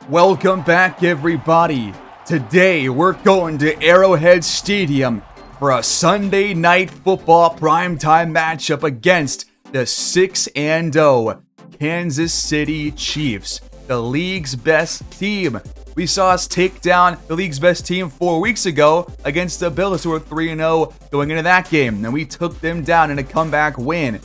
Welcome back, everybody. Today, we're going to Arrowhead Stadium for a Sunday Night Football primetime matchup against the 6-0 Kansas City Chiefs, the league's best team. We saw us take down the league's best team 4 weeks ago against the Bills, who were 3-0 going into that game, and we took them down in a comeback win.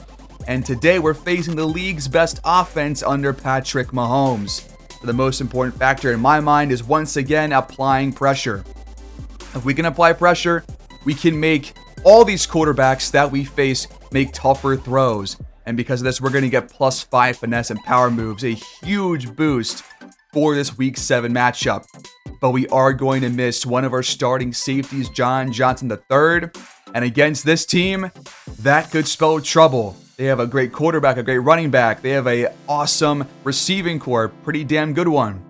And today, we're facing the league's best offense under Patrick Mahomes. The most important factor in my mind is once again applying pressure. If we can apply pressure, we can make all these quarterbacks that we face make tougher throws. And because of this, we're going to get +5 finesse and power moves, a huge boost for this Week 7 matchup. But we are going to miss one of our starting safeties, John Johnson III. And against this team, that could spell trouble. They have a great quarterback, a great running back. They have an awesome receiving core, pretty damn good one.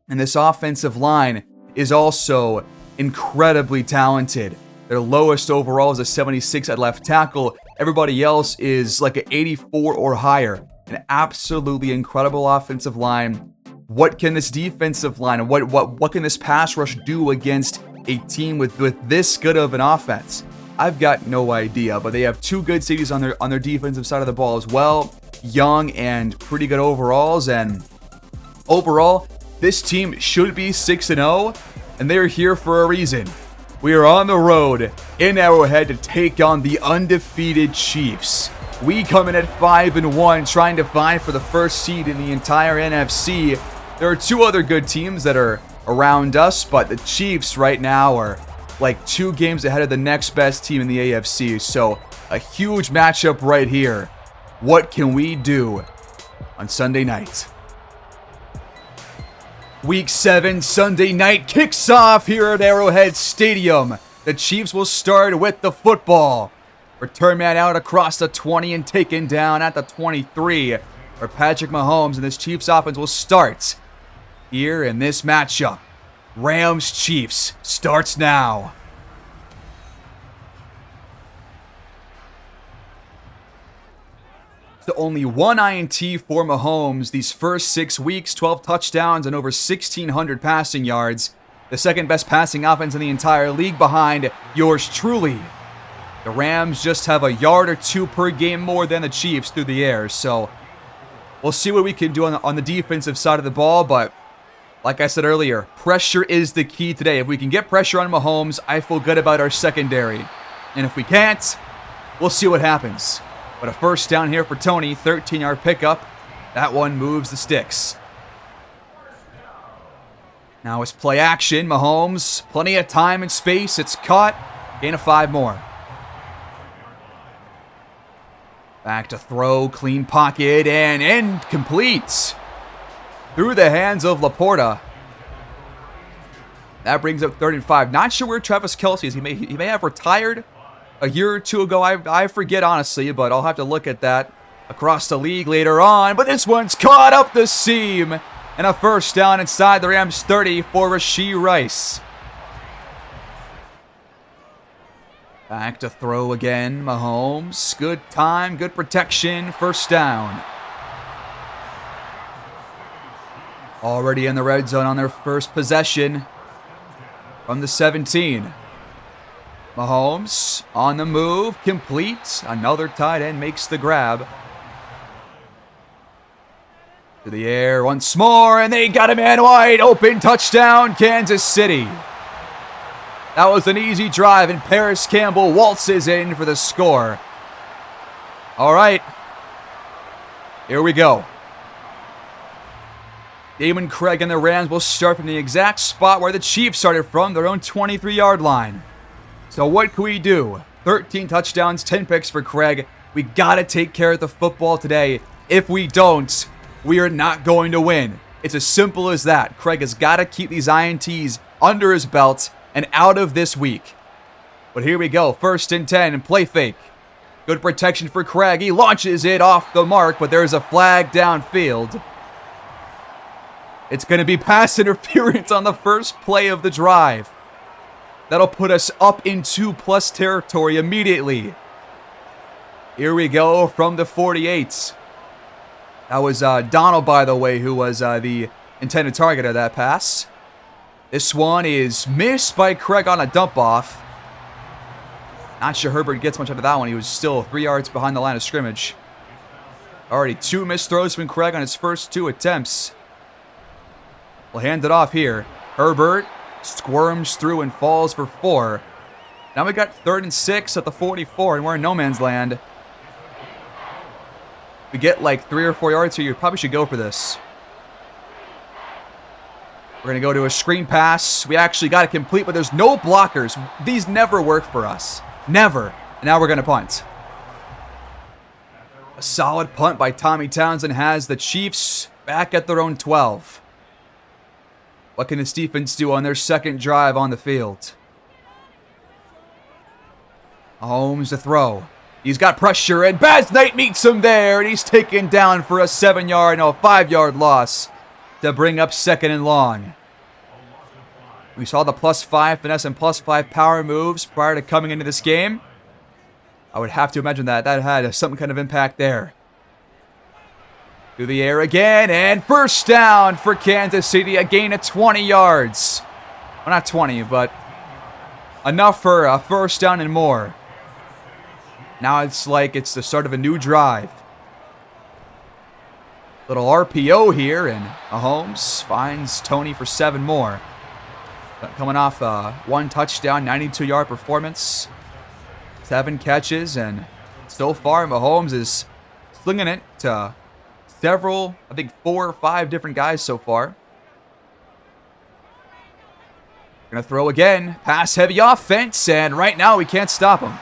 And this offensive line is also incredibly talented. Their lowest overall is a 76 at left tackle. Everybody else is like an 84 or higher. An absolutely incredible offensive line. What can this defensive line and what can this pass rush do against a team with this good of an offense? I've got no idea, but they have two good safeties on their defensive side of the ball as well. Young and pretty good overalls, and overall, this team should be 6-0, and they're here for a reason. We are on the road in Arrowhead to take on the undefeated Chiefs. We come in at 5-1, trying to vie for the first seed in the entire NFC. There are two other good teams that are around us, but the Chiefs right now are like 2 games ahead of the next best team in the AFC. So a huge matchup right here. What can we do on Sunday night? Week 7 Sunday night kicks off here at Arrowhead Stadium. The Chiefs will start with the football. Return man out across the 20 and taken down at the 23. Where Patrick Mahomes and this Chiefs offense will start here in this matchup. Rams-Chiefs starts now. So only one INT for Mahomes these first 6 weeks, 12 touchdowns and over 1,600 passing yards. The second best passing offense in the entire league behind yours truly. The Rams just have a yard or two per game more than the Chiefs through the air. So we'll see what we can do on the defensive side of the ball, but like I said earlier, pressure is the key today. If we can get pressure on Mahomes, I feel good about our secondary. And if we can't, we'll see what happens. But a first down here for Tony, 13-yard pickup. That one moves the sticks. Now it's play action. Mahomes, plenty of time and space. It's caught. Gain of 5 more. Back to throw, clean pocket, and incomplete. Through the hands of Laporta. That brings up 3rd and 5. Not sure where Travis Kelce is. He may have retired a year or two ago. I forget, honestly, but I'll have to look at that across the league later on. But this one's caught up the seam. And a first down inside the Rams 30 for Rashee Rice. Back to throw again. Mahomes. Good time, good protection. First down. Already in the red zone on their first possession from the 17. Mahomes on the move, complete. Another tight end makes the grab. To the air once more, and they got a man wide open. Touchdown, Kansas City. That was an easy drive, and Paris Campbell waltzes in for the score. All right, here we go. Damon Craig and the Rams will start from the exact spot where the Chiefs started from, their own 23-yard line. So what can we do? 13 touchdowns, 10 picks for Craig. We got to take care of the football today. If we don't, we are not going to win. It's as simple as that. Craig has got to keep these INTs under his belt and out of this week. But here we go. 1st and 10 and play fake. Good protection for Craig. He launches it off the mark, but there's a flag downfield. It's going to be pass interference on the first play of the drive. That'll put us up in 2+ territory immediately. Here we go from the 48. That was Donald, by the way, who was the intended target of that pass. This one is missed by Craig on a dump off. Not sure Herbert gets much out of that one. He was still 3 yards behind the line of scrimmage. Already 2 missed throws from Craig on his first 2 attempts. We'll hand it off here. Herbert squirms through and falls for 4. Now we got 3rd and 6 at the 44, and we're in no man's land. If we get like 3 or 4 yards here, you probably should go for this. We're going to go to a screen pass. We actually got it complete, but there's no blockers. These never work for us. Never. And now we're going to punt. A solid punt by Tommy Townsend has the Chiefs back at their own 12. What can this defense do on their second drive on the field? Mahomes to throw. He's got pressure, and Baz Knight meets him there, and he's taken down for a 5-yard loss to bring up 2nd and long. We saw the +5 finesse and +5 power moves prior to coming into this game. I would have to imagine that had some kind of impact there. Through the air again, and first down for Kansas City, a gain of 20 yards. Well, not 20, but enough for a first down and more. Now it's like it's the start of a new drive. Little RPO here, and Mahomes finds Tony for 7 more. Coming off 1 touchdown, 92-yard performance. 7 catches, and so far Mahomes is slinging it to several, I think 4 or 5 different guys so far. Gonna throw again. Pass-heavy offense, and right now we can't stop him.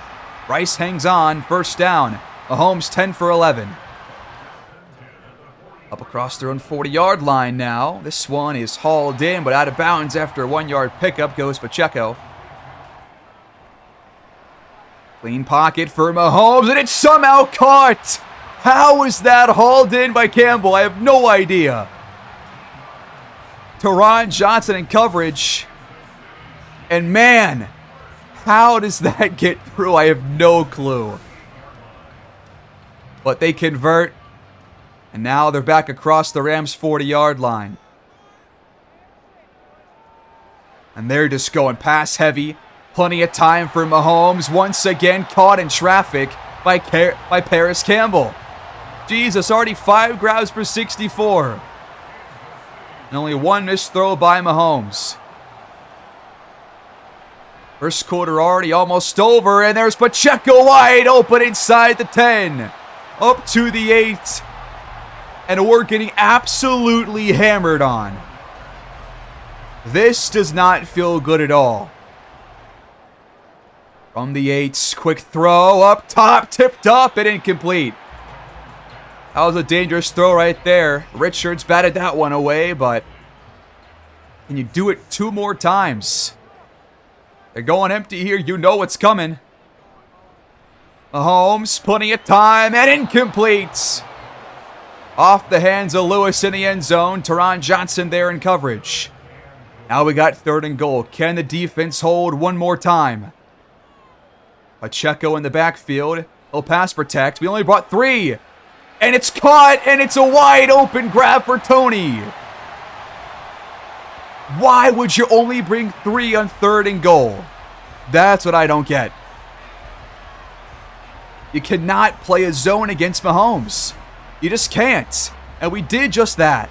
Rice hangs on. First down. Mahomes 10 for 11. Up across their own 40-yard line now. This one is hauled in, but out of bounds after a 1-yard pickup goes Pacheco. Clean pocket for Mahomes, and it's somehow caught. How is that hauled in by Campbell? I have no idea. Taron Johnson in coverage. And man, how does that get through? I have no clue. But they convert. And now they're back across the Rams' 40-yard line. And they're just going pass heavy. Plenty of time for Mahomes. Once again caught in traffic by Paris Campbell. Jesus, already 5 grabs for 64. And only 1 missed throw by Mahomes. First quarter already almost over, and there's Pacheco wide open inside the 10. Up to the 8. And we're getting absolutely hammered on. This does not feel good at all. From the 8, quick throw up top, tipped up and incomplete. That was a dangerous throw right there. Richards batted that one away, but can you do it 2 more times? They're going empty here. You know what's coming. Mahomes, plenty of time, and incomplete. Off the hands of Lewis in the end zone. Taron Johnson there in coverage. Now we got 3rd and goal. Can the defense hold 1 more time? Pacheco in the backfield. He'll pass protect. We only brought 3. And it's caught, and it's a wide open grab for Tony. Why would you only bring 3 on 3rd and goal? That's what I don't get. You cannot play a zone against Mahomes. You just can't. And we did just that.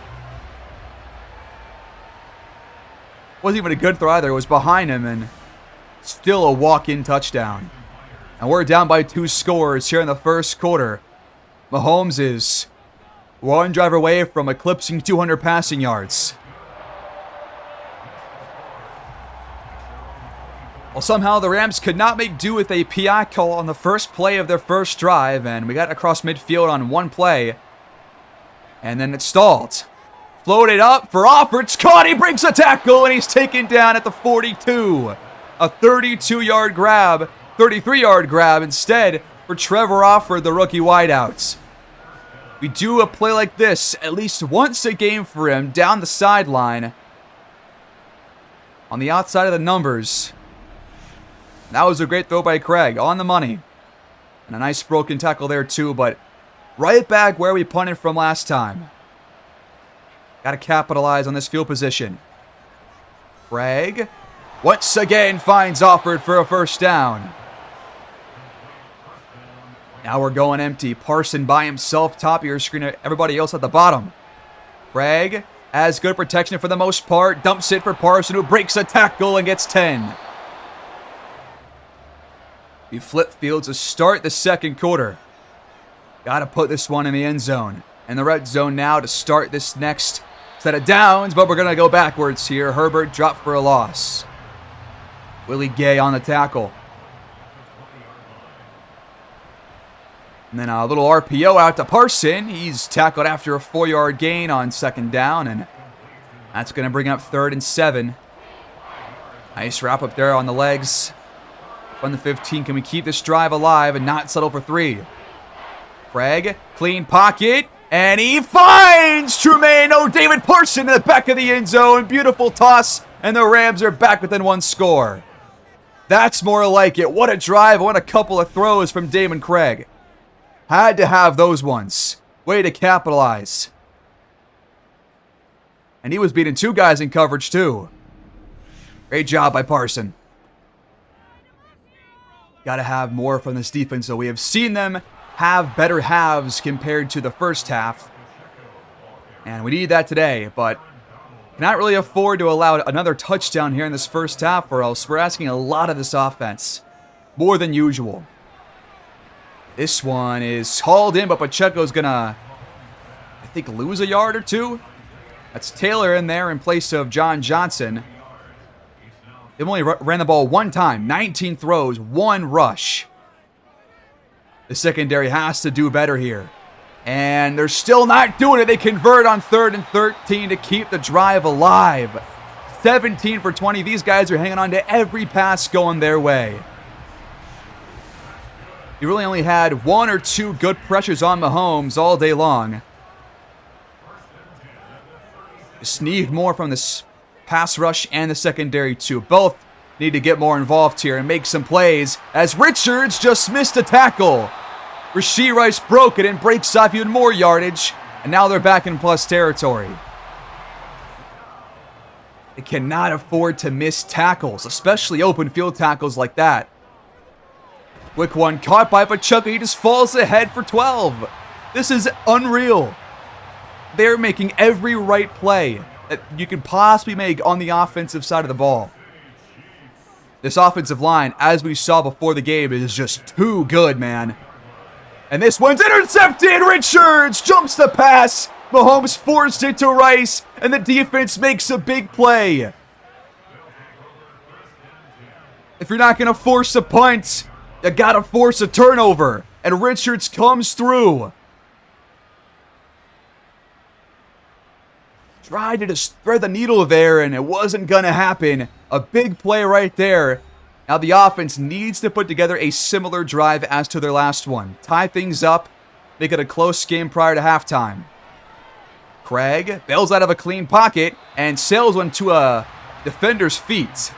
Wasn't even a good throw either. It was behind him, and still a walk-in touchdown. And we're down by 2 scores here in the first quarter. Mahomes is 1 drive away from eclipsing 200 passing yards. Well, somehow the Rams could not make do with a PI call on the first play of their first drive, and we got across midfield on 1 play, and then it stalled. Floated up for Offert's caught. He brings a tackle, and he's taken down at the 42. A 32-yard grab, 33-yard grab instead for Trevor Offord, the rookie wideouts. We do a play like this at least once a game for him down the sideline. On the outside of the numbers. That was a great throw by Craig, on the money. And a nice broken tackle there too, but right back where we punted from last time. Got to capitalize on this field position. Craig once again finds Offord for a first down. Now we're going empty. Parson by himself, top of your screen. Everybody else at the bottom. Craig has good protection for the most part. Dumps it for Parson, who breaks a tackle and gets 10. We flip fields to start the second quarter. Got to put this one in the end zone. And the red zone now to start this next set of downs, but we're going to go backwards here. Herbert dropped for a loss. Willie Gay on the tackle. And then a little RPO out to Parson. He's tackled after a 4-yard gain on second down, and that's going to bring up 3rd and 7. Nice wrap up there on the legs. On the 15, can we keep this drive alive and not settle for 3? Craig, clean pocket, and he finds Trumaine. Oh, David Parson in the back of the end zone. Beautiful toss, and the Rams are back within 1 score. That's more like it. What a drive. What a couple of throws from Damon Craig. Had to have those ones. Way to capitalize. And he was beating 2 guys in coverage too. Great job by Parson. Got to have more from this defense, so we have seen them have better halves compared to the first half. And we need that today, but cannot really afford to allow another touchdown here in this first half, or else we're asking a lot of this offense. More than usual. This one is hauled in, but Pacheco's gonna, I think, lose a yard or 2. That's Taylor in there in place of John Johnson. They've only ran the ball 1 time, 19 throws, 1 rush. The secondary has to do better here. And they're still not doing it. They convert on 3rd and 13 to keep the drive alive. 17 for 20. These guys are hanging on to every pass going their way. He really only had 1 or 2 good pressures on Mahomes all day long. Just need more from this pass rush and the secondary too. Both need to get more involved here and make some plays, as Richards just missed a tackle. Rashee Rice broke it and breaks off even more yardage, and now they're back in plus territory. They cannot afford to miss tackles, especially open field tackles like that. Quick one caught by Pacheco. He just falls ahead for 12. This is unreal. They're making every right play that you can possibly make on the offensive side of the ball. This offensive line, as we saw before the game, is just too good, man. And this one's intercepted. Richards jumps the pass. Mahomes forced it to Rice, and the defense makes a big play. If you're not going to force a punt, you got to force a turnover. And Richards comes through. Tried to just thread the needle there, and it wasn't going to happen. A big play right there. Now the offense needs to put together a similar drive as to their last one. Tie things up, make it a close game prior to halftime. Craig bails out of a clean pocket and sails one to a defender's feet.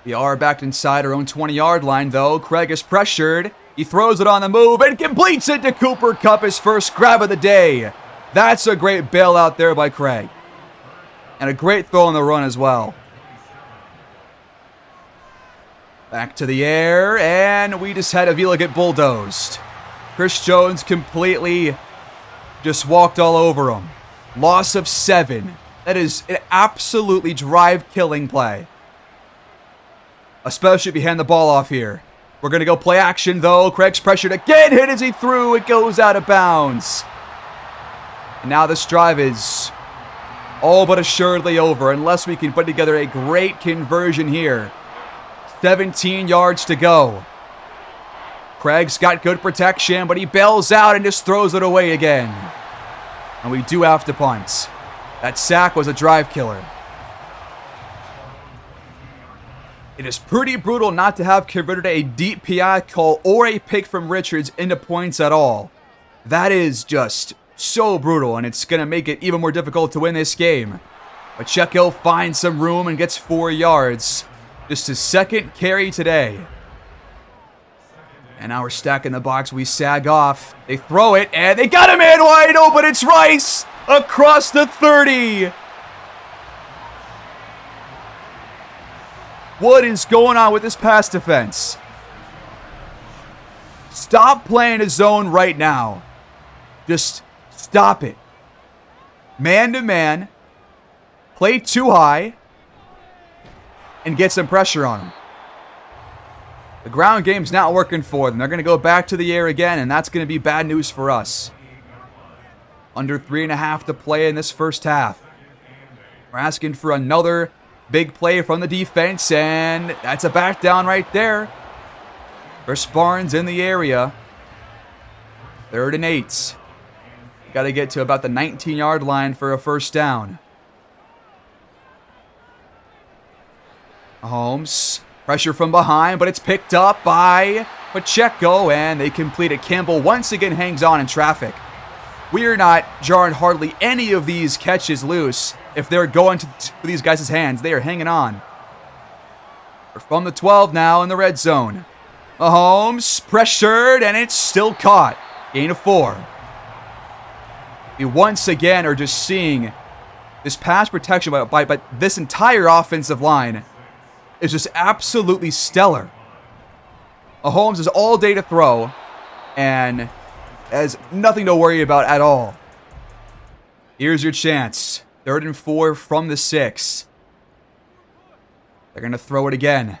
We are back inside our own 20-yard line, though. Craig is pressured. He throws it on the move and completes it to Cooper Kupp, his first grab of the day. That's a great bailout there by Craig. And a great throw on the run as well. Back to the air, and we just had Avila get bulldozed. Chris Jones completely just walked all over him. Loss of 7. That is an absolutely drive-killing play. Especially if you hand the ball off here. We're going to go play action, though. Craig's pressured again. Hit as he threw. It goes out of bounds. And now this drive is all but assuredly over unless we can put together a great conversion here. 17 yards to go. Craig's got good protection, but he bails out and just throws it away again. And we do have to punt. That sack was a drive killer. It is pretty brutal not to have converted a deep PI call or a pick from Richards into points at all. That is just so brutal, and it's going to make it even more difficult to win this game. Pacheco finds some room and gets 4 yards. Just his second carry today. And now we're stacking the box. We sag off. They throw it, and they got a man wide open. It's Rice. across the 30. What is going on with this pass defense? Stop playing a zone right now. Just stop it. Man to man. Play too high. And get some pressure on them. The ground game's not working for them. They're going to go back to the air again, and that's going to be bad news for us. Under 3.5 to play in this first half. We're asking for another big play from the defense, and that's a back down right there. Chris Barnes in the area. 3rd and 8. Got to get to about the 19-yard line for a first down. Mahomes, pressure from behind, but it's picked up by Pacheco, and they complete it. Campbell once again hangs on in traffic. We are not jarring hardly any of these catches loose. If they're going to these guys' hands, they are hanging on. We're from the 12 now in the red zone. Mahomes pressured, and it's still caught. Gain of 4. We once again are just seeing this pass protection by this entire offensive line is just absolutely stellar. Mahomes is all day to throw and has nothing to worry about at all. Here's your chance. 3rd and 4 from the 6. They're going to throw it again.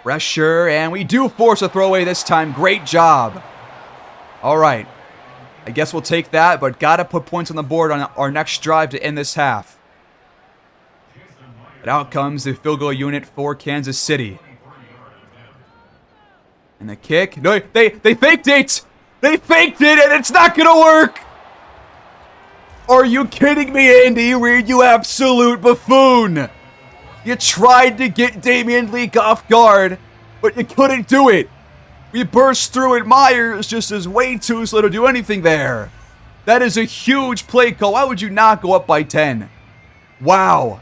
Pressure, and we do force a throwaway this time. Great job. All right. I guess we'll take that, but got to put points on the board on our next drive to end this half. But out comes the field goal unit for Kansas City. And the kick. No, they faked it! They faked it, and it's not going to work! Are you kidding me, Andy Reid, you absolute buffoon? You tried to get Damian Leak off guard, but you couldn't do it. We burst through it. Myers just is way too slow to do anything there. That is a huge play call. Why would you not go up by 10? Wow.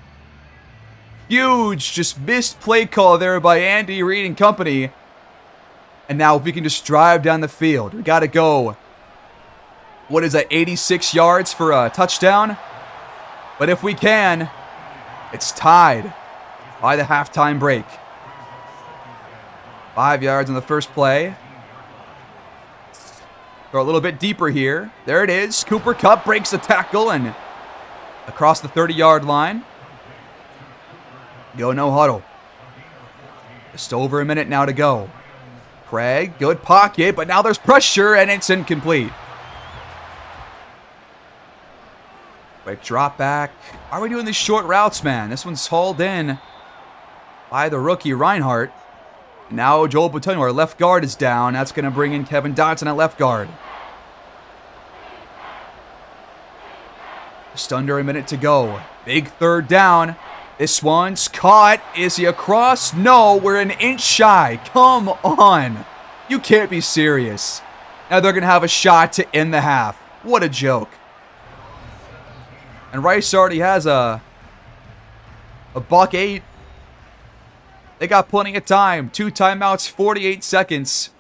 Huge, just missed play call there by Andy Reid and company. And now if we can just drive down the field. We got to go. What is that, 86 yards for a touchdown? But if we can, it's tied by the halftime break. 5 yards on the first play. Throw a little bit deeper here. There it is. Cooper Kupp breaks the tackle and across the 30-yard line. Go no huddle. Just over a minute now to go. Craig, good pocket, but now there's pressure and it's incomplete. Quick drop back. Why are we doing these short routes, man? This one's hauled in by the rookie Reinhardt. Now Joel Bitonio, our left guard, is down. That's going to bring in Kevin Dotson at left guard. Just under a minute to go. Big 3rd down. This one's caught. Is he across? No, we're an inch shy. Come on. You can't be serious. Now they're going to have a shot to end the half. What a joke. And Rice already has a $1.08. They got plenty of time. 2 timeouts, 48 seconds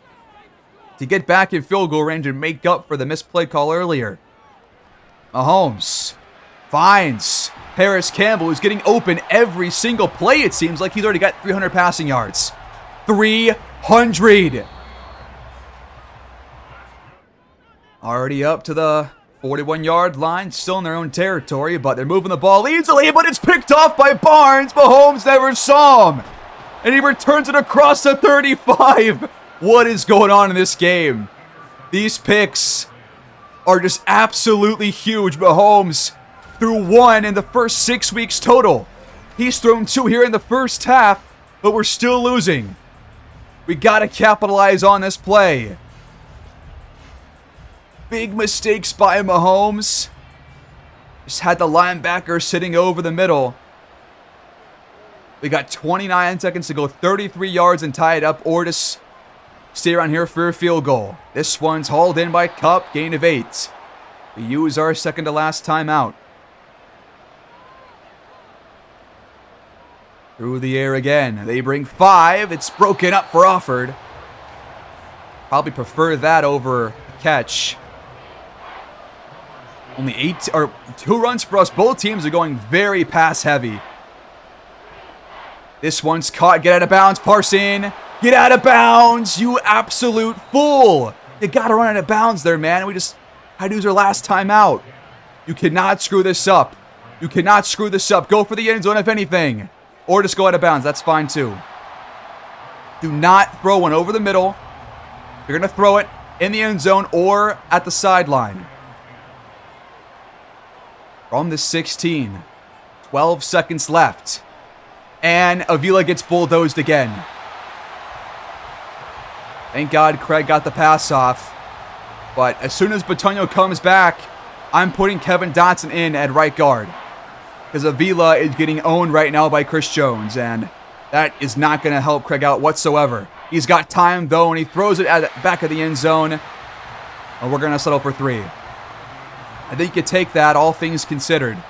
to get back in field goal range and make up for the missed play call earlier. Mahomes finds Paris Campbell, who's getting open every single play, it seems like. He's already got 300 passing yards. 300! Already up to the 41-yard line, still in their own territory, but they're moving the ball easily, but it's picked off by Barnes. Mahomes never saw him. And he returns it across the 35. What is going on in this game? These picks are just absolutely huge. Mahomes threw 1 in the first 6 weeks total. He's thrown 2 here in the first half, but we're still losing. We got to capitalize on this play. Big mistakes by Mahomes. Just had the linebacker sitting over the middle. We got 29 seconds to go, 33 yards and tie it up, or just stay around here for a field goal. This one's hauled in by Kupp, gain of 8. We use our second to last timeout. Through the air again. They bring 5. It's broken up for Offord. Probably prefer that over a catch. Only 2 runs for us. Both teams are going very pass heavy. This one's caught. Get out of bounds, Parson. Get out of bounds, you absolute fool. You gotta run out of bounds there, man. We just had to use our last time out. You cannot screw this up. You cannot screw this up. Go for the end zone if anything. Or just go out of bounds. That's fine too. Do not throw one over the middle. You're going to throw it in the end zone or at the sideline. From the 16. 12 seconds left. And Avila gets bulldozed again. Thank God Craig got the pass off. But as soon as Batonio comes back, I'm putting Kevin Dotson in at right guard. Because Avila is getting owned right now by Chris Jones. And that is not going to help Craig out whatsoever. He's got time, though, and he throws it at the back of the end zone. And we're going to settle for 3. I think you take that, all things considered.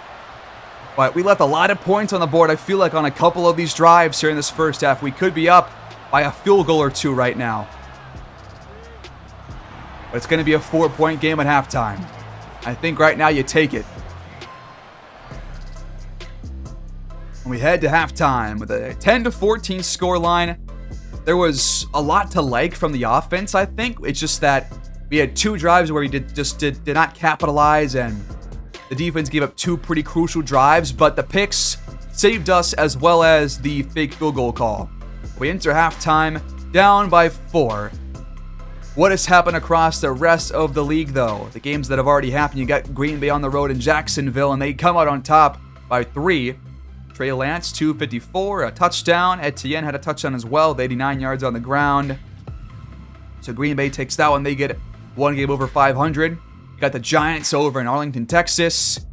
But we left a lot of points on the board. I feel like on a couple of these drives here in this first half, we could be up by a field goal or 2 right now. But it's going to be a 4-point game at halftime. I think right now you take it. And we head to halftime with a 10-14 scoreline. There was a lot to like from the offense, I think. It's just that we had 2 drives where we did not capitalize, and the defense gave up 2 pretty crucial drives, but the picks saved us as well as the fake field goal call. We enter halftime down by 4. What has happened across the rest of the league, though? The games that have already happened, you got Green Bay on the road in Jacksonville, and they come out on top by 3. Trey Lance, 254, a touchdown. Etienne had a touchdown as well, with 89 yards on the ground. So Green Bay takes that one. They get one game over 500. You got the Giants over in Arlington, Texas.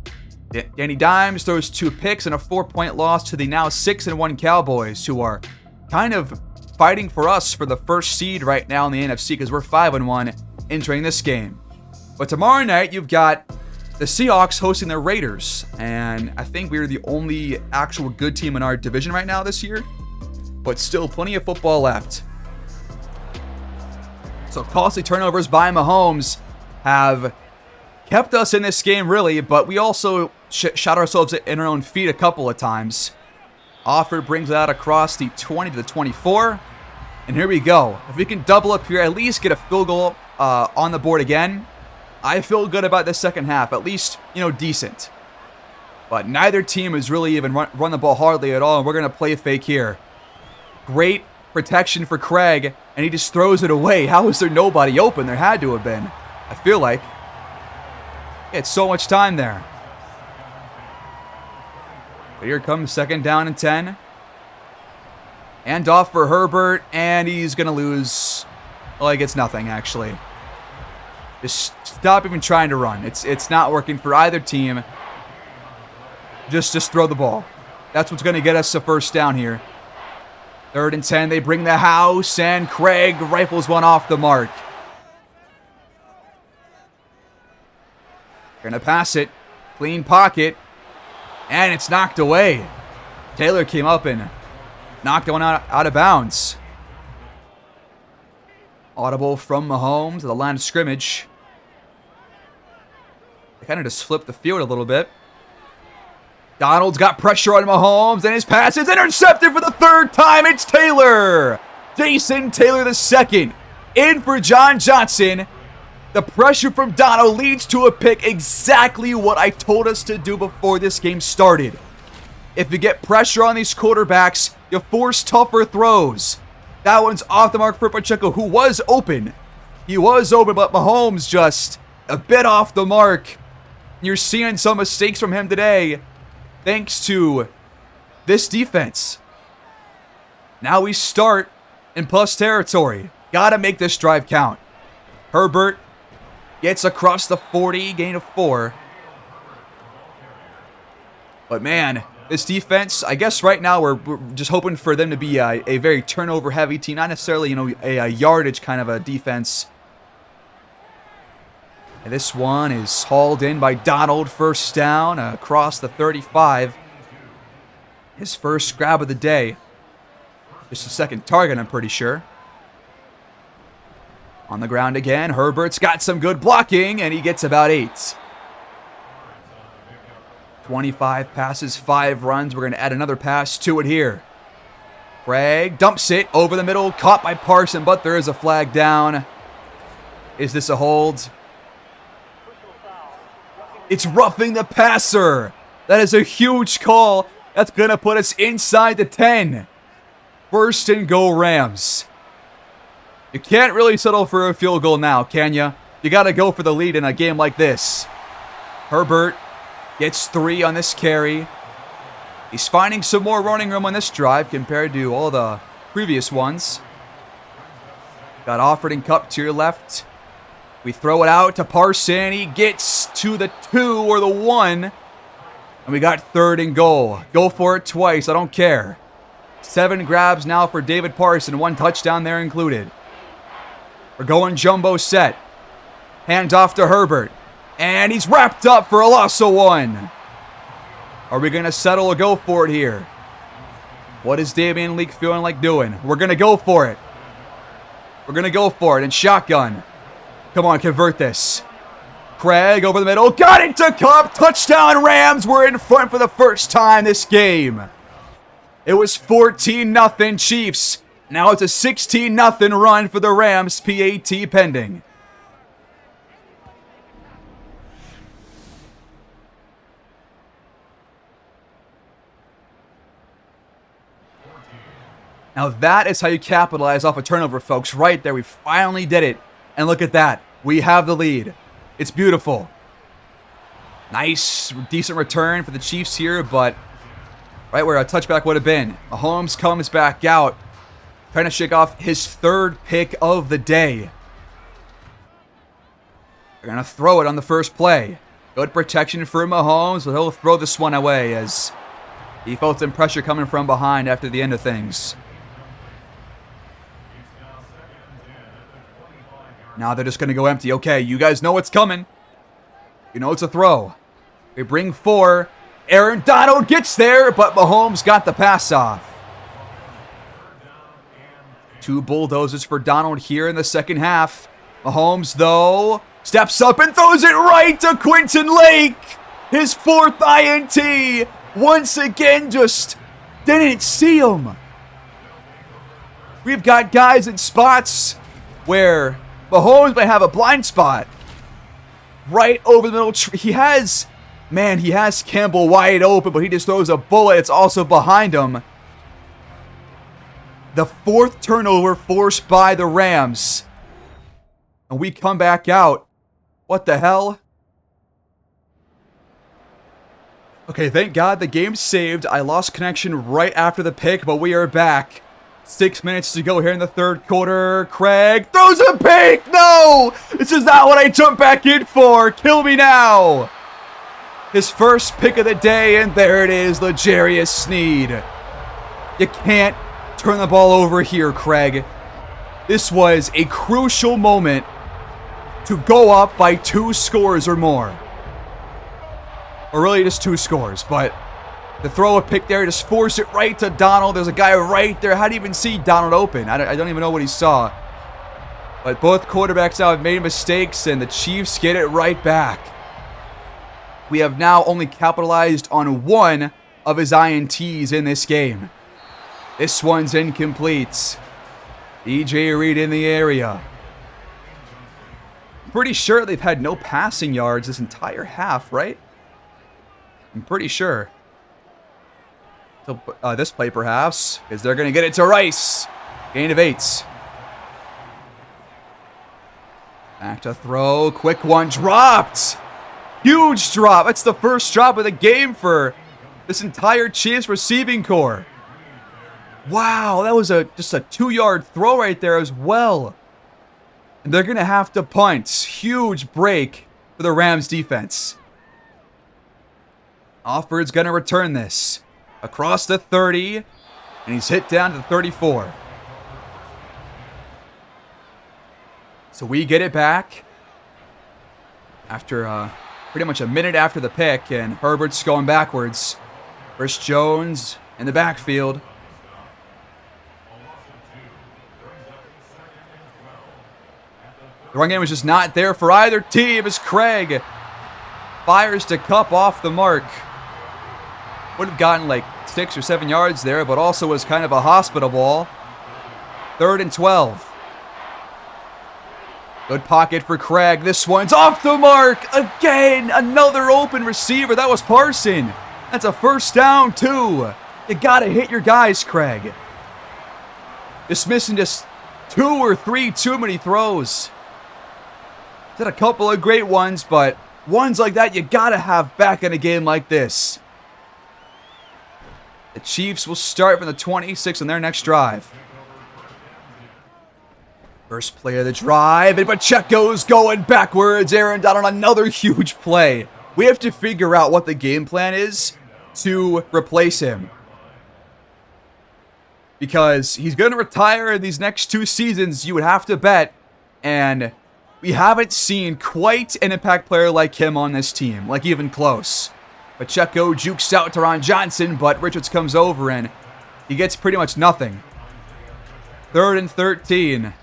Danny Dimes throws 2 picks and a 4-point loss to the now 6-1 Cowboys, who are kind of fighting for us for the first seed right now in the NFC because we're 5-1 entering this game. But tomorrow night, you've got the Seahawks hosting the Raiders, and I think we're the only actual good team in our division right now this year, but still plenty of football left. So costly turnovers by Mahomes have kept us in this game, really, but we also shot ourselves in our own feet a couple of times. Offord brings it out across the 20 to the 24, and here we go. If we can double up here, at least get a field goal on the board again, I feel good about this second half, at least, decent. But neither team has really even run the ball hardly at all, and we're going to play fake here. Great protection for Craig, and he just throws it away. How is there nobody open? There had to have been, I feel like. He had so much time there. But here comes 2nd down and 10. And off for Herbert, and he's going to lose. Well, he gets nothing, actually. Just stop even trying to run. It's not working for either team. Just throw the ball. That's what's going to get us a first down here. 3rd and 10. They bring the house, and Craig rifles one off the mark. Going to pass it. Clean pocket. And it's knocked away. Taylor came up and knocked one out of bounds. Audible from Mahomes to the line of scrimmage. They kind of just flipped the field a little bit. Donald's got pressure on Mahomes, and his pass is intercepted for the 3rd time. It's Taylor. Jason Taylor II in for John Johnson. The pressure from Donald leads to a pick, exactly what I told us to do before this game started. If you get pressure on these quarterbacks, you force tougher throws. That one's off the mark for Pacheco, who was open. He was open, but Mahomes just a bit off the mark. You're seeing some mistakes from him today, thanks to this defense. Now we start in plus territory. Gotta make this drive count. Herbert gets across the 40, gain of 4. But man, this defense, I guess right now we're just hoping for them to be a very turnover-heavy team, not necessarily, a yardage kind of a defense. And this one is hauled in by Donald, first down, across the 35. His first grab of the day. Just a second target, I'm pretty sure. On the ground again, Herbert's got some good blocking, and he gets about 8. 25 passes, 5 runs. We're going to add another pass to it here. Craig dumps it over the middle, caught by Parson, but there is a flag down. Is this a hold? It's roughing the passer. That is a huge call. That's going to put us inside the 10. First and goal, Rams. You can't really settle for a field goal now, can you? You got to go for the lead in a game like this. Herbert gets 3 on this carry. He's finding some more running room on this drive compared to all the previous ones. Got Offord and Cup to your left. We throw it out to Parson. He gets to the 2 or the 1. And we got 3rd and goal. Go for it twice. I don't care. 7 grabs now for David Parson. 1 touchdown there included. We're going jumbo set. Hand off to Herbert. And he's wrapped up for a loss of 1. Are we going to settle or go for it here? What is Damian Leak feeling like doing? We're going to go for it. We're going to go for it in shotgun. Come on, convert this. Craig over the middle. Got it to Cup. Touchdown, Rams. We're in front for the first time this game. It was 14-0 Chiefs. Now it's a 16-0 run for the Rams. PAT pending. Now that is how you capitalize off a turnover, folks. Right there, we finally did it. And look at that. We have the lead. It's beautiful. Nice, decent return for the Chiefs here, but right where a touchback would have been. Mahomes comes back out, trying to shake off his 3rd pick of the day. They're going to throw it on the first play. Good protection for Mahomes, but he'll throw this one away as he felt some pressure coming from behind after the end of things. Now they're just going to go empty. Okay, you guys know what's coming. You know it's a throw. We bring 4. Aaron Donald gets there, but Mahomes got the pass off. 2 bulldozers for Donald here in the second half. Mahomes, though, steps up and throws it right to Quentin Lake. His 4th INT. Once again, just didn't see him. We've got guys in spots where Mahomes might have a blind spot. Right over the middle. He has Campbell wide open, but he just throws a bullet. It's also behind him. The 4th turnover forced by the Rams. And we come back out. What the hell? Okay, thank God the game's saved. I lost connection right after the pick, but we are back. 6 minutes to go here in the 3rd quarter. Craig throws a pick. No! This is not what I jumped back in for. Kill me now. His first pick of the day, and there it is, L'Jarius Sneed. You can't turn the ball over here, Craig. This was a crucial moment to go up by 2 scores or more. Or really just 2 scores, but to throw a pick there, just force it right to Donald. There's a guy right there. How do you even see Donald open? I don't even know what he saw. But both quarterbacks now have made mistakes, and the Chiefs get it right back. We have now only capitalized on 1 of his INTs in this game. This one's incomplete. DJ Reed in the area. I'm pretty sure they've had no passing yards this entire half, right? I'm pretty sure. This play, perhaps, because they're going to get it to Rice. Gain of 8. Back to throw. Quick one. Dropped. Huge drop. That's the first drop of the game for this entire Chiefs receiving core. Wow, that was just a 2-yard throw right there as well. And they're going to have to punt. Huge break for the Rams defense. Offord's going to return this. Across the 30, and he's hit down to the 34. So we get it back after pretty much a minute after the pick, and Herbert's going backwards. Chris Jones in the backfield. The run game was just not there for either team as Craig fires to Cup off the mark. Would have gotten like 6 or 7 yards there, but also was kind of a hospital ball. 3rd and 12. Good pocket for Craig. This one's off the mark. Again, another open receiver. That was Parson. That's a first down, too. You got to hit your guys, Craig. Dismissing just 2 or 3 too many throws. Did a couple of great ones, but ones like that you got to have back in a game like this. The Chiefs will start from the 26 on their next drive. First play of the drive, and Pacheco's going backwards. Aaron Donald, another huge play. We have to figure out what the game plan is to replace him. Because he's going to retire in these next 2 seasons, you would have to bet. And we haven't seen quite an impact player like him on this team, like even close. Pacheco jukes out to Ron Johnson, but Richards comes over and he gets pretty much nothing. 3rd and 13.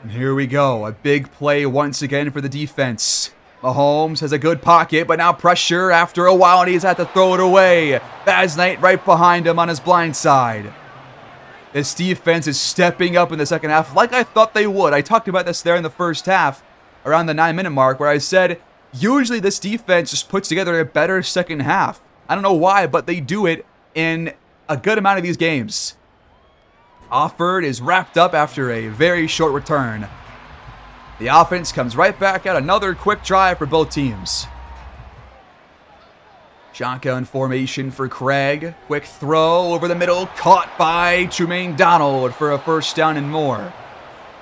And here we go. A big play once again for the defense. Mahomes has a good pocket, but now pressure after a while, and he's had to throw it away. Baz Knight right behind him on his blind side. This defense is stepping up in the second half like I thought they would. I talked about this there in the first half, around the 9-minute mark, where I said, usually this defense just puts together a better second half. I don't know why, but they do it in a good amount of these games. Offord is wrapped up after a very short return. The offense comes right back out. Another quick drive for both teams. Shotgun formation for Craig. Quick throw over the middle. Caught by Trumaine Donald for a first down and more.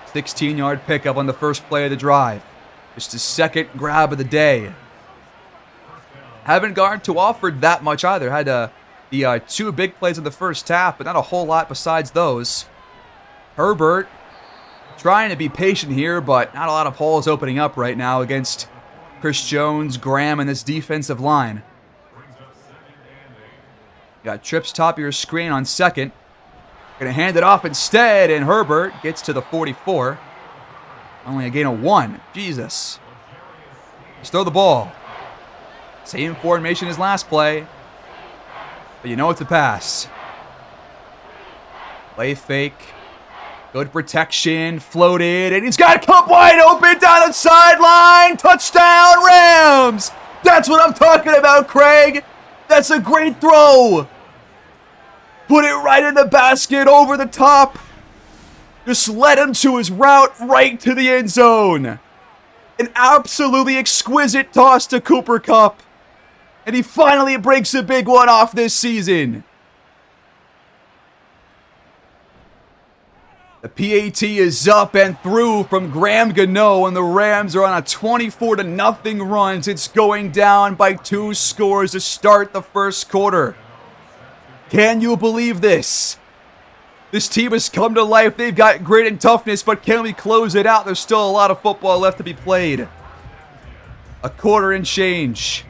16-yard pickup on the first play of the drive. Just his second grab of the day. Haven't gone to Offord that much either. Had the 2 big plays in the first half, but not a whole lot besides those. Herbert trying to be patient here, but not a lot of holes opening up right now against Chris Jones, Graham, and this defensive line. Got trips top of your screen on second. Gonna hand it off instead, and Herbert gets to the 44. Only a gain of 1. Jesus. Just throw the ball. Same formation as last play. But you know it's a pass. Play fake. Good protection. Floated. And he's got to come wide open down the sideline. Touchdown, Rams. That's what I'm talking about, Craig. That's a great throw. Put it right in the basket over the top. Just led him to his route right to the end zone. An absolutely exquisite toss to Cooper Kupp. And he finally breaks a big one off this season. The PAT is up and through from Graham Gano, and the Rams are on a 24-0 run. It's going down by 2 scores to start the first quarter. Can you believe this? This team has come to life. They've got grit and toughness, but can we close it out? There's still a lot of football left to be played. A quarter and change.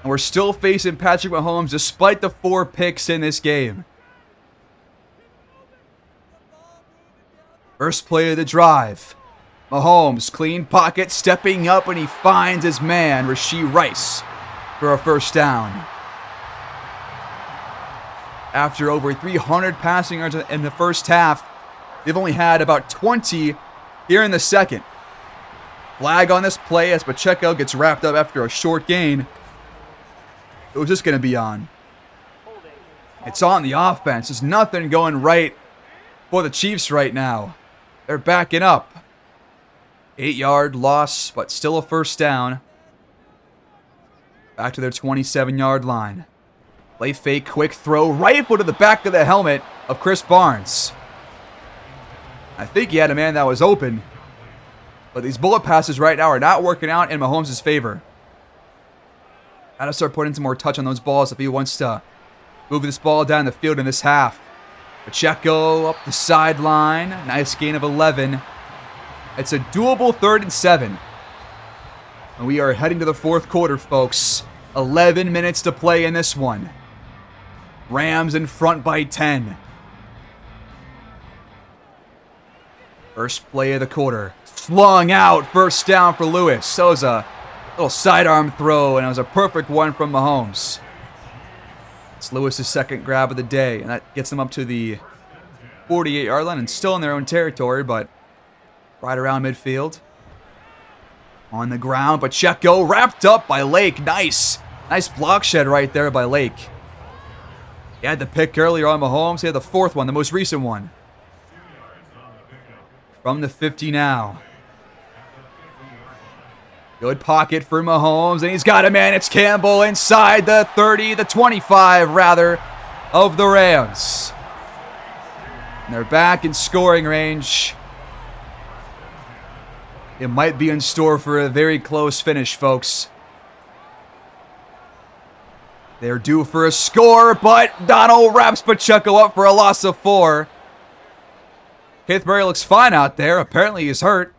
And we're still facing Patrick Mahomes despite the 4 picks in this game. First play of the drive. Mahomes, clean pocket, stepping up, and he finds his man, Rashee Rice, for a first down. After over 300 passing yards in the first half, they've only had about 20 here in the second. Flag on this play as Pacheco gets wrapped up after a short gain. It was just going to be on. It's on the offense. There's nothing going right for the Chiefs right now. They're backing up. 8-yard loss, but still a first down. Back to their 27-yard line. Play fake, quick throw, rifle to the back of the helmet of Chris Barnes. I think he had a man that was open. But these bullet passes right now are not working out in Mahomes' favor. Got to start putting some more touch on those balls if he wants to move this ball down the field in this half. Pacheco up the sideline. Nice gain of 11. It's a doable 3rd and 7. And we are heading to the fourth quarter, folks. 11 minutes to play in this one. Rams in front by 10. First play of the quarter. Slung out. First down for Lewis. So it was a Little sidearm throw, and it was a perfect one from Mahomes. It's Lewis's second grab of the day, and that gets them up to the 48-yard line and still in their own territory, but right around midfield. On the ground, Pacheco wrapped up by Lake. Nice block shed right there by Lake. He had the pick earlier on Mahomes. He had the fourth one, the most recent one. From the 50 now. Good pocket for Mahomes, and he's got a man. It's Campbell inside the 30, the 25 rather, of the Rams. And they're back in scoring range. It might be in store for a very close finish, folks. They're due for a score, but Donald wraps Pacheco up for a loss of 4. Kingsbury looks fine out there. Apparently he's hurt.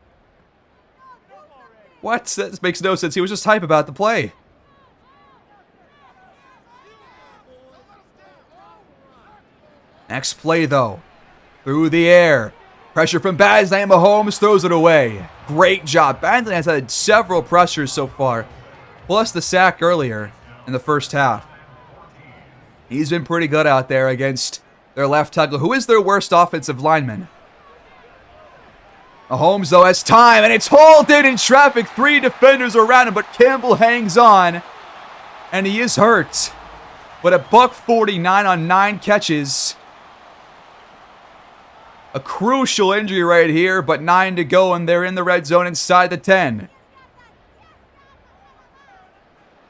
What? That makes no sense. He was just hype about the play. Next play, though. Through the air. Pressure from Badley. Mahomes throws it away. Great job. Badley has had several pressures so far, plus the sack earlier in the first half. He's been pretty good out there against their left tackle, who is their worst offensive lineman. Mahomes, though, has time, and it's halted in traffic. 3 defenders around him, but Campbell hangs on, and he is hurt. But a $149 on 9 catches. A crucial injury right here, but 9 to go, and they're in the red zone inside the 10.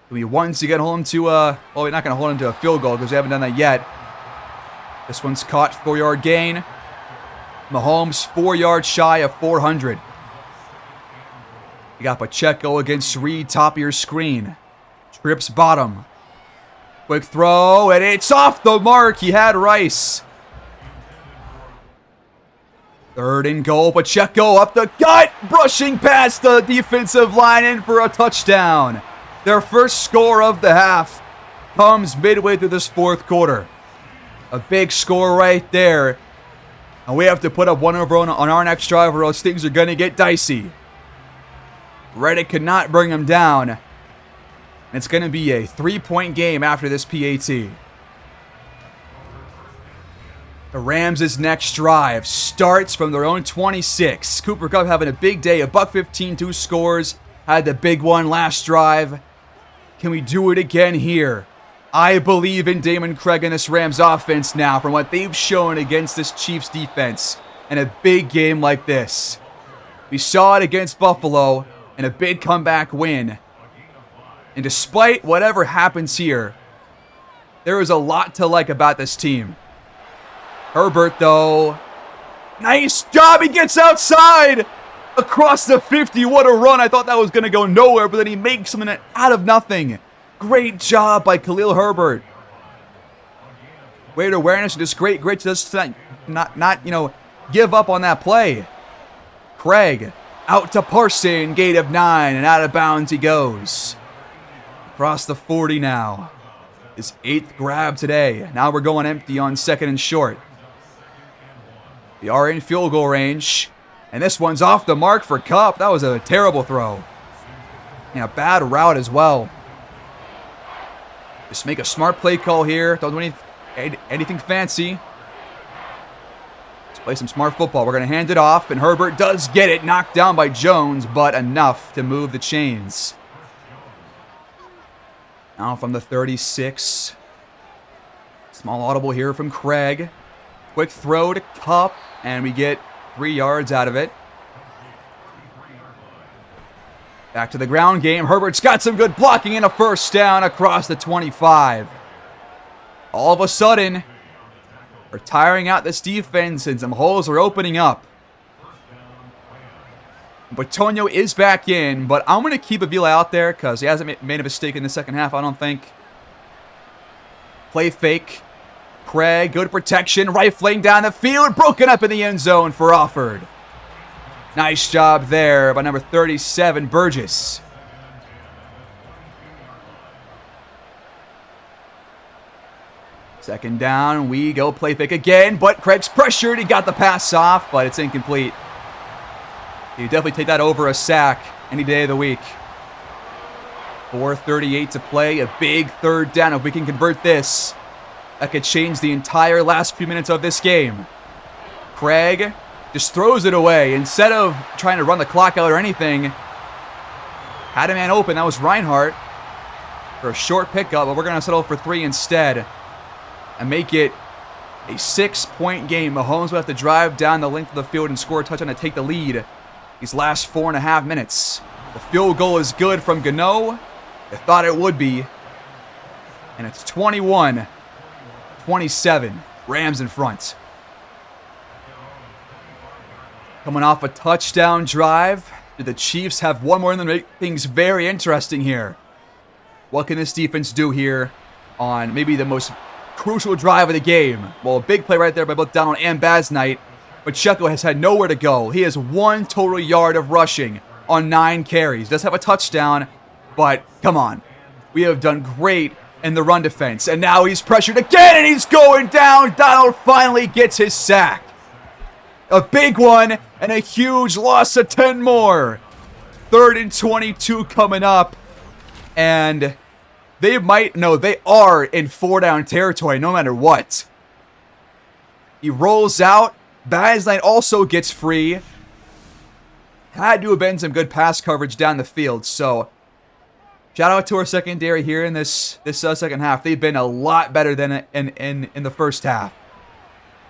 We once again hold him to well, we're not going to hold him to a field goal because we haven't done that yet. This one's caught, 4-yard gain. Mahomes 4 yards shy of 400. You got Pacheco against Reed, top of your screen. Trips bottom. Quick throw, and it's off the mark. He had Rice. 3rd and goal. Pacheco up the gut, brushing past the defensive line in for a touchdown. Their first score of the half comes midway through this 4th quarter. A big score right there. And we have to put up one over on our next drive or else things are going to get dicey. Reddick could not bring him down. And it's going to be a 3-point game after this PAT. The Rams' next drive starts from their own 26. Cooper Kupp having a big day. A $115, 2 scores. Had the big one last drive. Can we do it again here? I believe in Damon Craig and this Rams offense now from what they've shown against this Chiefs defense in a big game like this. We saw it against Buffalo in a big comeback win. And despite whatever happens here, there is a lot to like about this team. Herbert, though, nice job. He gets outside across the 50. What a run. I thought that was going to go nowhere, but then he makes something out of nothing. Great job by Khalil Herbert. Great awareness, just great to just not give up on that play. Craig out to Parson, gate of 9, and out of bounds he goes. Across the 40 now. His 8th grab today. Now we're going empty on 2nd and short. We are in field goal range, and this one's off the mark for Kupp. That was a terrible throw. And a bad route as well. Just make a smart play call here. Don't do anything fancy. Let's play some smart football. We're going to hand it off, and Herbert does get it. Knocked down by Jones, but enough to move the chains. Now from the 36. Small audible here from Craig. Quick throw to Kupp, and we get 3 yards out of it. Back to the ground game. Herbert's got some good blocking and a first down across the 25. All of a sudden, we're tiring out this defense and some holes are opening up. Batonio is back in, but I'm going to keep Avila out there because he hasn't made a mistake in the second half, I don't think. Play fake. Craig, good protection, rifling down the field, broken up in the end zone for Offord. Nice job there by number 37, Burgess. Second down, we go play fake again, but Craig's pressured. He got the pass off, but it's incomplete. You definitely take that over a sack any day of the week. 4:38 to play. A big third down. If we can convert this, that could change the entire last few minutes of this game. Craig just throws it away. Instead of trying to run the clock out or anything, had a man open. That was Reinhardt for a short pickup, but we're going to settle for 3 instead and make it a 6-point game. Mahomes will have to drive down the length of the field and score a touchdown to take the lead these last 4.5 minutes. The field goal is good from Gano. I thought it would be. And it's 21-27. Rams in front. Coming off a touchdown drive. Do the Chiefs have one more to make things very interesting here? What can this defense do here on maybe the most crucial drive of the game? Well, a big play right there by both Donald and Baz Knight. But Checo has had nowhere to go. He has 1 total yard of rushing on 9 carries. Does have a touchdown, but come on. We have done great in the run defense. And now he's pressured again, and he's going down. Donald finally gets his sack. A big one, and a huge loss of 10 more. 3rd and 22 coming up. And they are in 4-down territory no matter what. He rolls out. Baz Knight also gets free. Had to have been some good pass coverage down the field. So, shout out to our secondary here in this second half. They've been a lot better than in the first half.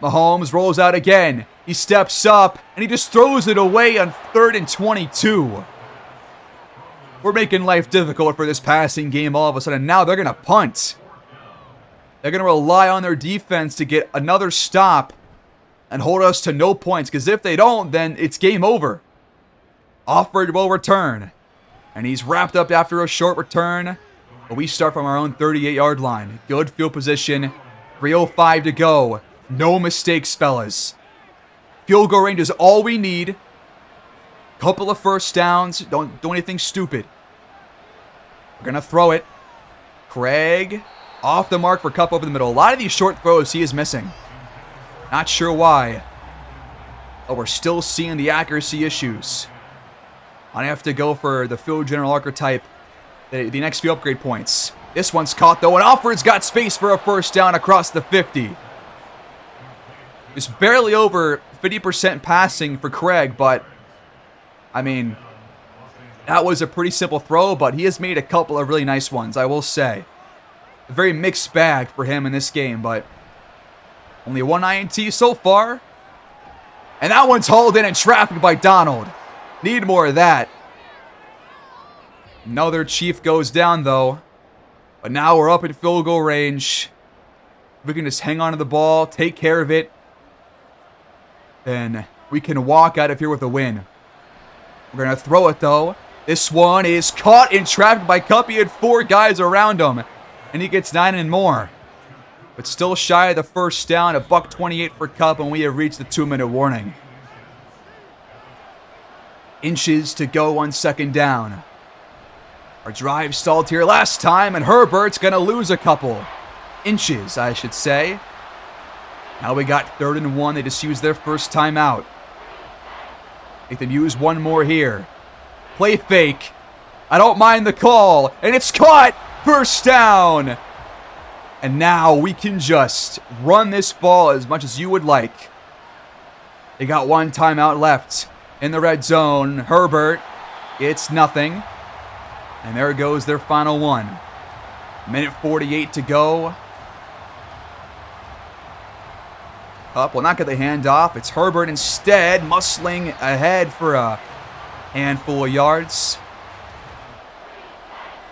Mahomes rolls out again. He steps up, and he just throws it away on 3rd and 22. We're making life difficult for this passing game all of a sudden. Now they're going to punt. They're going to rely on their defense to get another stop and hold us to no points, because if they don't, then it's game over. Offord will return, and he's wrapped up after a short return, but we start from our own 38-yard line. Good field position, 3:05 to go. No mistakes, fellas. Field goal range is all we need. Couple of first downs. Don't do anything stupid. We're going to throw it. Craig off the mark for Kupp over the middle. A lot of these short throws he is missing. Not sure why. But we're still seeing the accuracy issues. I have to go for the field general archetype. The next few upgrade points. This one's caught though, and Alfred's got space for a first down across the 50. Just barely over 50% passing for Craig, but I mean, that was a pretty simple throw, but he has made a couple of really nice ones, I will say. A very mixed bag for him in this game, but only 1 INT so far. And that one's hauled in and trafficked by Donald. Need more of that. Another Chief goes down, though. But now we're up in field goal range. We can just hang on to the ball, take care of it. Then we can walk out of here with a win. We're going to throw it, though. This one is caught and trapped by Kupp. He had 4 guys around him, and he gets 9 and more. But still shy of the first down. $1:28 for Kupp, and we have reached the 2-minute warning. Inches to go on 2nd down. Our drive stalled here last time, and Herbert's going to lose a couple. Inches, I should say. Now we got 3rd and 1. They just used their first timeout. Make them use one more here. Play fake. I don't mind the call. And it's caught. First down. And now we can just run this ball as much as you would like. They got 1 timeout left in the red zone. Herbert. It's nothing. And there goes their final one. 1:48 to go. Kupp will not get the handoff. It's Herbert instead, muscling ahead for a handful of yards.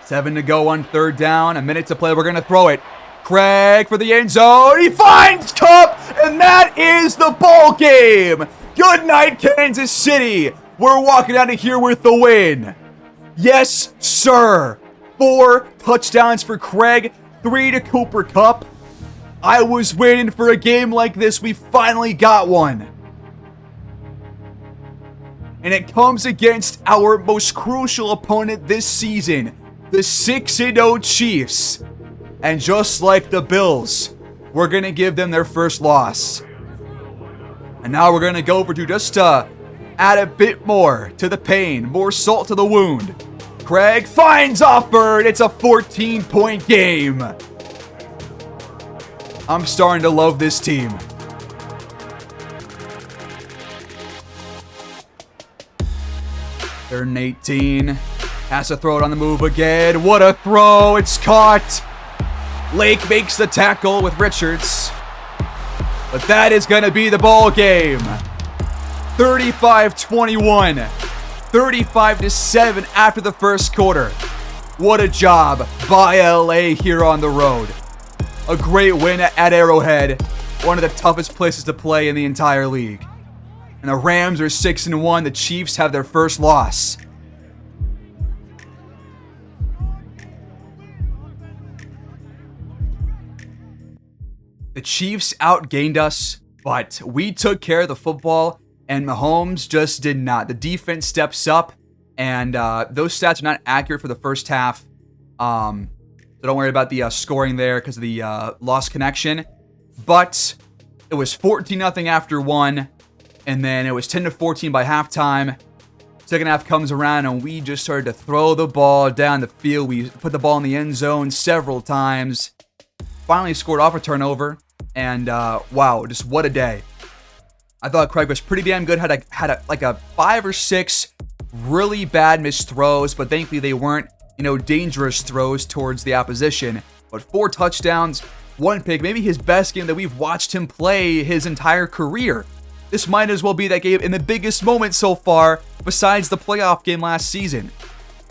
7 to go on 3rd down. A minute to play. We're going to throw it. Craig for the end zone. He finds Kupp, and that is the ball game. Good night, Kansas City. We're walking out of here with the win. Yes, sir. 4 touchdowns for Craig, 3 to Cooper Kupp. I was waiting for a game like this. We finally got one. And it comes against our most crucial opponent this season, the 6-0 Chiefs. And just like the Bills, we're going to give them their first loss. And now we're going to go over to just add a bit more to the pain, more salt to the wound. Craig finds Offord. It's a 14-point game. I'm starting to love this team. Third and 18. Has to throw it on the move again. What a throw. It's caught. Lake makes the tackle with Richards. But that is going to be the ball game. 35-21. 35-7 after the first quarter. What a job by LA here on the road. A great win at Arrowhead. One of the toughest places to play in the entire league. And the Rams are 6-1. The Chiefs have their first loss. The Chiefs outgained us, but we took care of the football, and Mahomes just did not. The defense steps up, and those stats are not accurate for the first half. So don't worry about the scoring there because of the lost connection. But it was 14-0 after one, and then it was 10-14 by halftime. Second half comes around, and we just started to throw the ball down the field. We put the ball in the end zone several times. Finally scored off a turnover, and wow, just what a day. I thought Craig was pretty damn good. Had a 5 or 6 really bad missed throws, but thankfully they weren't, dangerous throws towards the opposition. But 4 touchdowns, 1 pick, maybe his best game that we've watched him play his entire career. This might as well be that game in the biggest moment so far, besides the playoff game last season.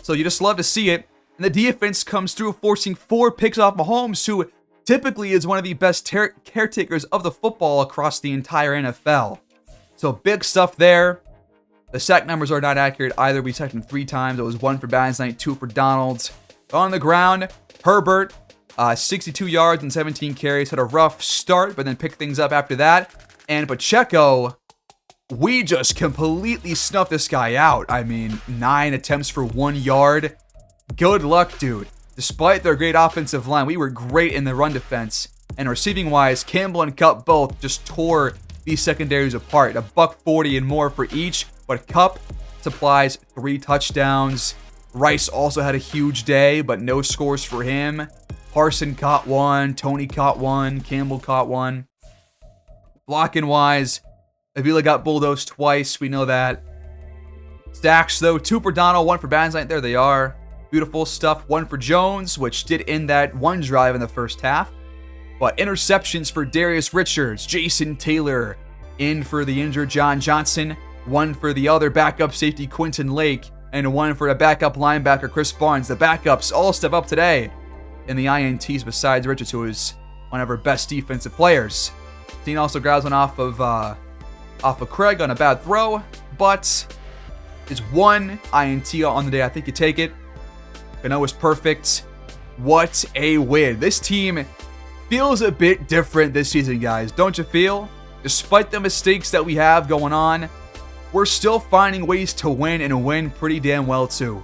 So you just love to see it. And the defense comes through, forcing 4 picks off Mahomes, who typically is one of the best caretakers of the football across the entire NFL. So big stuff there. The sack numbers are not accurate either. We sacked him 3 times. It was 1 for Badlands, 2 for Donalds. On the ground, Herbert, 62 yards and 17 carries. Had a rough start, but then picked things up after that. And Pacheco, we just completely snuffed this guy out. 9 attempts for 1 yard. Good luck, dude. Despite their great offensive line, we were great in the run defense. And receiving-wise, Campbell and Kupp both just tore these secondaries apart. $140 and more for each, but Kupp supplies 3 touchdowns. Rice also had a huge day, but no scores for him. Parson caught 1, Tony caught 1, Campbell caught 1. Blocking-wise, Avila got bulldozed twice, we know that. Stacks, though, 2 for Donald, 1 for Badlands. There they are. Beautiful stuff. 1 for Jones, which did end that 1 drive in the first half. But interceptions for Darius Richards, Jason Taylor, in for the injured John Johnson, 1 for the other backup safety Quentin Lake, and 1 for a backup linebacker Chris Barnes. The backups all step up today in the INTs besides Richards, who is one of our best defensive players. Dean also grabs one off of Craig on a bad throw, but is 1 INT on the day. I think you take it. Gano was perfect. What a win. This team feels a bit different this season, guys. Don't you feel? Despite the mistakes that we have going on, we're still finding ways to win and win pretty damn well, too.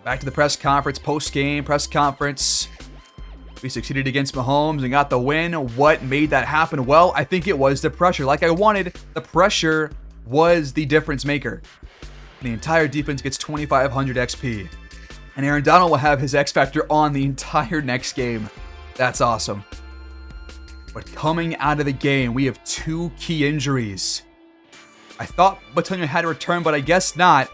Back to the press conference, post-game press conference. We succeeded against Mahomes and got the win. What made that happen? Well, I think it was the pressure. Like I wanted, the pressure was the difference maker. The entire defense gets 2,500 XP. And Aaron Donald will have his X Factor on the entire next game. That's awesome. But coming out of the game, we have 2 key injuries. I thought Batonio had to return, but I guess not.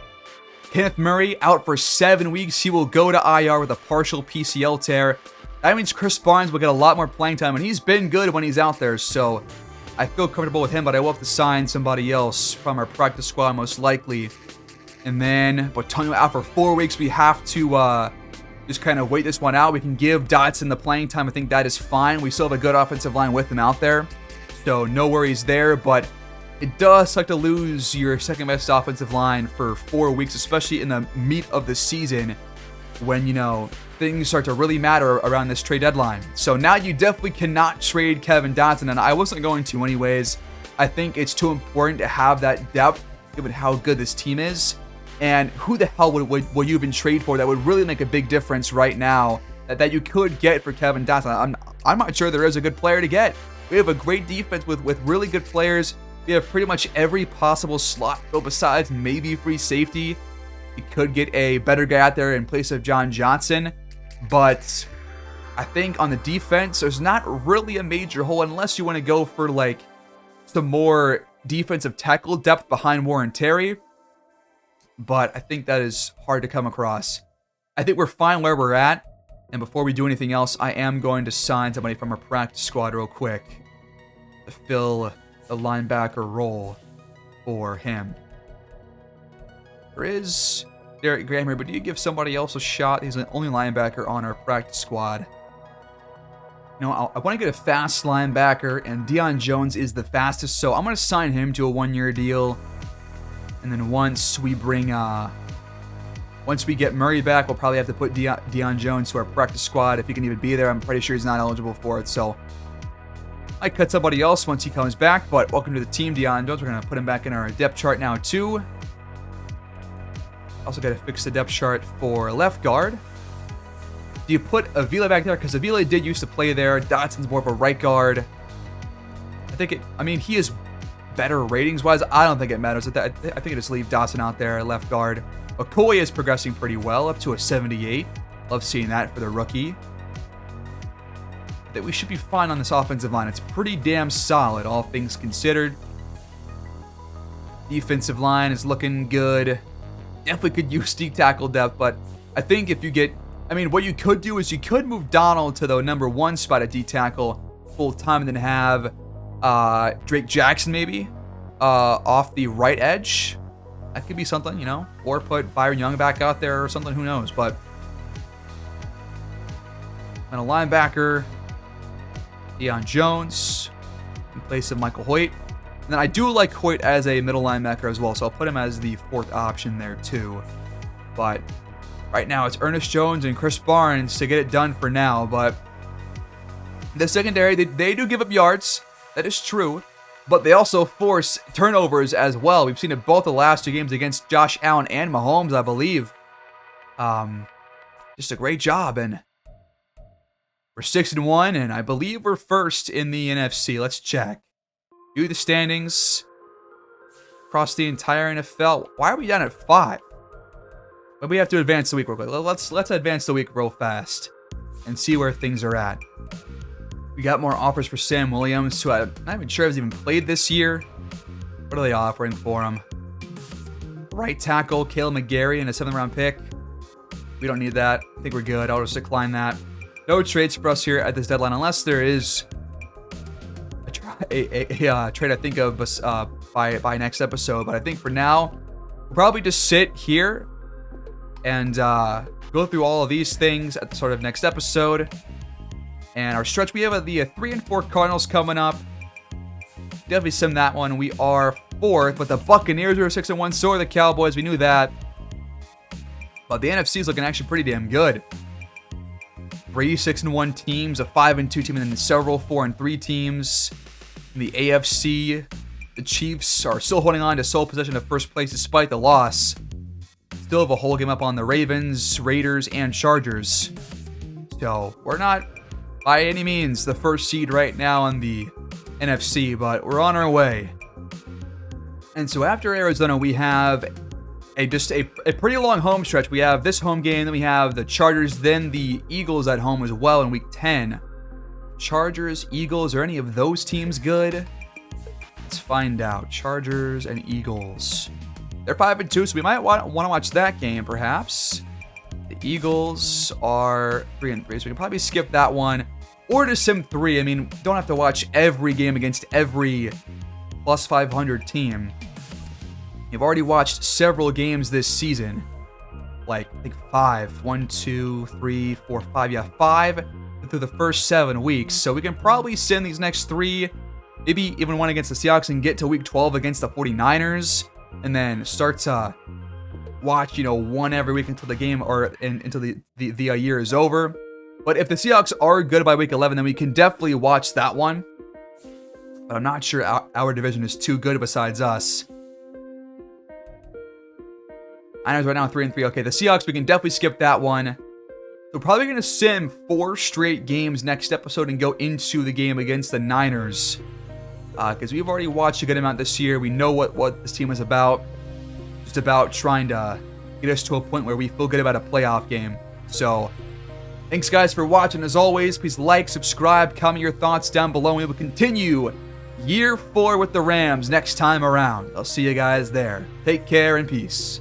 Kenneth Murray out for 7 weeks. He will go to IR with a partial PCL tear. That means Chris Barnes will get a lot more playing time, and he's been good when he's out there, so I feel comfortable with him, but I will have to sign somebody else from our practice squad most likely. And then Batonio out for 4 weeks. We have to just kind of wait this one out. We can give Dotson the playing time. I think that is fine. We still have a good offensive line with him out there, so no worries there. But it does suck to lose your second best offensive line for 4 weeks, especially in the meat of the season when, things start to really matter around this trade deadline. So now you definitely cannot trade Kevin Dotson, and I wasn't going to anyways. I think it's too important to have that depth given how good this team is. And who the hell would you even trade for that would really make a big difference right now that you could get for Kevin Dotson? I'm not sure there is a good player to get. We have a great defense with really good players. We have pretty much every possible slot, though, besides maybe free safety. You could get a better guy out there in place of John Johnson, but I think on the defense, there's not really a major hole unless you want to go for like some more defensive tackle depth behind Warren Terry. But I think that is hard to come across. I think we're fine where we're at. And before we do anything else, I am going to sign somebody from our practice squad real quick to fill the linebacker role for him. There is Derek Graham here, but do you give somebody else a shot? He's the only linebacker on our practice squad. You know, I want to get a fast linebacker, and Deion Jones is the fastest, so I'm going to sign him to a 1-year deal. And then once we get Murray back, we'll probably have to put Deion Jones to our practice squad if he can even be there. I'm pretty sure he's not eligible for it, so I cut somebody else once he comes back. But welcome to the team, Deion Jones. We're going to put him back in our depth chart now, too. Also got to fix the depth chart for left guard. Do you put Avila back there? Because Avila did used to play there. Dotson's more of a right guard. I mean, he is better ratings-wise. I don't think it matters. I think I just leave Dotson out there, left guard. Okoye is progressing pretty well, up to a 78. Love seeing that for the rookie. I think we should be fine on this offensive line. It's pretty damn solid, all things considered. Defensive line is looking good. Definitely could use deep tackle depth, but I think if you get... I mean, what you could do is you could move Donald to the number 1 spot at D tackle full time and then have Drake Jackson maybe off the right edge. That could be something, you know, or put Byron Young back out there or something, who knows. But and a linebacker, Deion Jones in place of Michael Hoyt. And then I do like Hoyt as a middle linebacker as well, so I'll put him as the 4th option there too. But right now it's Ernest Jones and Chris Barnes to get it done for now. But the secondary, they do give up yards. That is true. But they also force turnovers as well. We've seen it both the last 2 games against Josh Allen and Mahomes, I believe. Just a great job. And we're 6-1, and I believe we're first in the NFC. Let's check. Do the standings across the entire NFL. Why are we down at 5? But we have to advance the week real quick. Let's advance the week real fast and see where things are at. We got more offers for Sam Williams, who I'm not even sure has even played this year. What are they offering for him? Right tackle, Caleb McGarry, and a 7th-round pick. We don't need that. I think we're good. I'll just decline that. No trades for us here at this deadline, unless there is a trade I think of by next episode. But I think for now, we'll probably just sit here and go through all of these things at the start of next episode. And our stretch, we have the 3-4 Cardinals coming up. Definitely sim that one. We are 4th, but the Buccaneers are 6-1. So are the Cowboys. We knew that. But the NFC is looking actually pretty damn good. 3 6-1 teams, a 5-2 team, and then several 4-3 teams. In the AFC, the Chiefs are still holding on to sole possession of first place despite the loss. Still have a whole game up on the Ravens, Raiders, and Chargers. So we're not by any means the first seed right now on the NFC, but we're on our way. And so after Arizona, we have a pretty long home stretch. We have this home game, then we have the Chargers, then the Eagles at home as well in week 10. Chargers, Eagles, are any of those teams good? Let's find out. Chargers and Eagles. They're 5-2, so we might want to watch that game perhaps. The Eagles are 3-3, so we can probably skip that one. Or to Sim 3. I mean, don't have to watch every game against every plus 500 team. You've already watched several games this season. Like, I think 5. 1, 2, 3, 4, 5. Yeah, 5 through the first 7 weeks. So we can probably send these next 3. Maybe even one against the Seahawks and get to week 12 against the 49ers. And then start to watch, one every week until the game or until the year is over. But if the Seahawks are good by week 11, then we can definitely watch that one. But I'm not sure our division is too good besides us. Niners right now 3-3. Okay, the Seahawks, we can definitely skip that one. We're probably going to sim 4 straight games next episode and go into the game against the Niners. Because we've already watched a good amount this year. We know what this team is about. Just about trying to get us to a point where we feel good about a playoff game. So, thanks guys for watching. As always, please like, subscribe, comment your thoughts down below. We will continue year 4 with the Rams next time around. I'll see you guys there. Take care and peace.